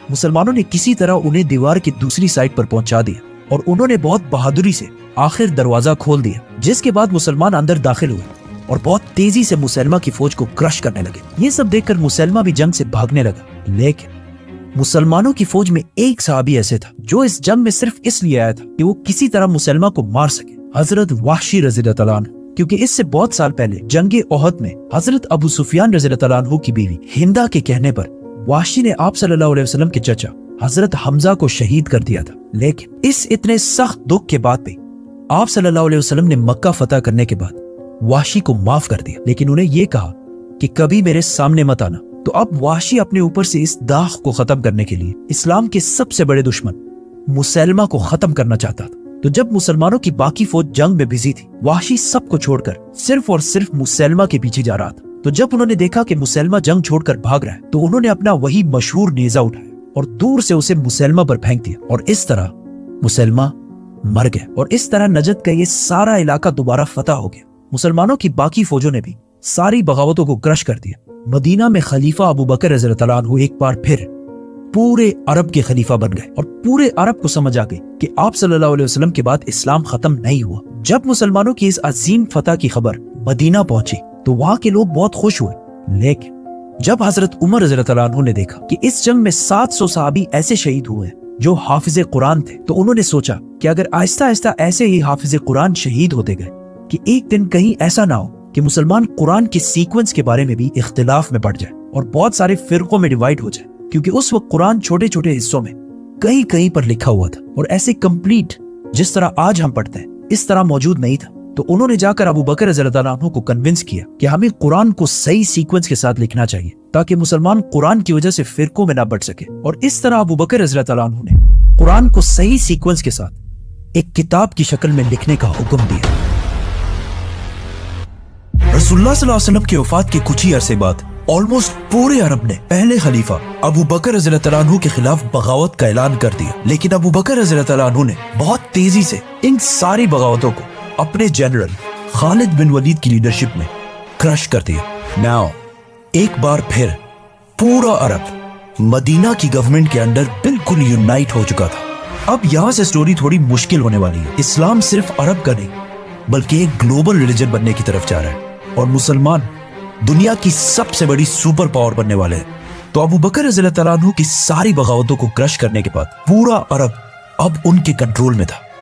मुसलमानों ने किसी तरह उन्हें दीवार की दूसरी साइड पर पहुंचा दिया और उन्होंने बहुत बहादुरी से आखिर दरवाजा खोल दिया, जिसके बाद मुसलमान अंदर दाखिल हुए और बहुत तेजी से मुसलमा की फौज को क्रश करने लगे। ये सब देखकर मुसलमा भी जंग से भागने लगा, लेकिन मुसलमानों की फौज में एक सहाबी ऐसे था जो इस जंग में सिर्फ इसलिए आया था कि वो किसी तरह मुसलमा को मार सके, हजरत वाहशी रज़ियल्लाहु अन्हु। क्योंकि इससे बहुत साल पहले जंगे ओहद में हजरत अबू सुफियान रज़ियल्लाहु अन्हु की बीवी हिंदा के कहने पर वाहशी ने आप सल्लल्लाहु अलैहि वसल्लम के चचा हजरत हमजा को शहीद कर दिया था। लेकिन इस इतने सख्त दुख के बाद भी आप सल्लल्लाहु अलैहि वसल्लम ने मक्का फतह करने के बाद वाहशी को माफ कर दिया, लेकिन उन्हें यह कहा कि कभी मेरे सामने मत आना। तो अब वाहशी अपने ऊपर से इस दाग को खत्म करने के लिए इस्लाम के सबसे बड़े दुश्मन मुसलमा को खत्म करना चाहता था। तो जब मुसलमानों की बाकी फौज जंग में बिजी थी, वाहशी सबको छोड़कर सिर्फ और सिर्फ मुसलमा के पीछे जा रहा था। तो जब उन्होंने देखा कि मुसलमा जंग छोड़कर भाग रहा है, तो उन्होंने अपना वही मशहूर नेजा उठाया और दूर से उसे मुसलमा पर फेंक दिया और इस तरह मुसलमा मर गया और इस तरह नजद का ये सारा इलाका दोबारा फतह हो गया। मुसलमानों की बाकी फौजों ने भी सारी बगावतों को क्रश कर दिया। मदीना में खलीफा अबू बकर रज़ियल्लाहु अन्हु एक बार फिर पूरे अरब के खलीफा बन गए और पूरे अरब को समझ आ गई कि आप सल्लल्लाहु अलैहि वसल्लम के बाद इस्लाम खत्म नहीं हुआ। जब मुसलमानों की इस अजीम फतह की खबर मदीना पहुंची तो वहां के लोग बहुत खुश हुए, लेकिन जब हजरत उमर रज़ियल्लाहु अन्हु ने देखा कि इस जंग में 700 सहाबी ऐसे शहीद हुए हैं जो हाफिज कुरान थे, तो उन्होंने सोचा कि अगर आहिस्ता आहिस्ता ऐसे ही हाफिज कुरान शहीद होते गए कि एक दिन कहीं ऐसा ना हो कि मुसलमान कुरान के सीक्वेंस के बारे में भी इख्तिलाफ में पड़ जाए और बहुत सारे फिरकों में डिवाइड हो जाए, क्योंकि उस वक्त कुरान छोटे छोटे हिस्सों में कहीं कहीं पर लिखा हुआ था और ऐसे कंप्लीट जिस तरह आज हम पढ़ते हैं इस तरह मौजूद नहीं था। तो उन्होंने जाकर अबू बकर रज़ियल्लाहु अन्हु को कन्विंस किया कि हमें कुरान को सही सीक्वेंस के साथ लिखना चाहिए ताकि मुसलमान कुरान की वजह से फिरकों में ना बढ़ सके। और इस तरह अबू बकर रज़ियल्लाहु अन्हु ने कुरान को सही सीक्वेंस के साथ एक किताब की शक्ल में लिखने का हुक्म दिया। रसूलुल्लाह सल्लल्लाहु अलैहि वसल्लम की वफात के कुछ ही अरसे बाद ऑलमोस्ट पूरे अरब ने पहले खलीफा अबू बकर रज़ियल्लाहु अन्हु के खिलाफ बगावत का ऐलान कर दिया, लेकिन अबू बकर रज़ियल्लाहु अन्हु ने बहुत तेजी से इन सारी बगावतों को अपने जनरल खालिद बिन वलीद की लीडरशिप में क्रश कर दिया। नाउ एक बार फिर पूरा अरब मदीना की गवर्नमेंट के अंडर बिल्कुल यूनाइट हो चुका था। अब यहाँ से स्टोरी थोड़ी मुश्किल होने वाली है। इस्लाम सिर्फ अरब का नहीं बल्कि एक ग्लोबल रिलीजन बनने की तरफ जा रहा है और मुसलमान दुनिया की सबसे बड़ी सुपर पावर बनने वाले हैं। तो अबू बकर रज़ियल्लाहु अन्हु की सारी बगावतों को क्रश करने के बाद पूरा अरब अब उनके कंट्रोल में था।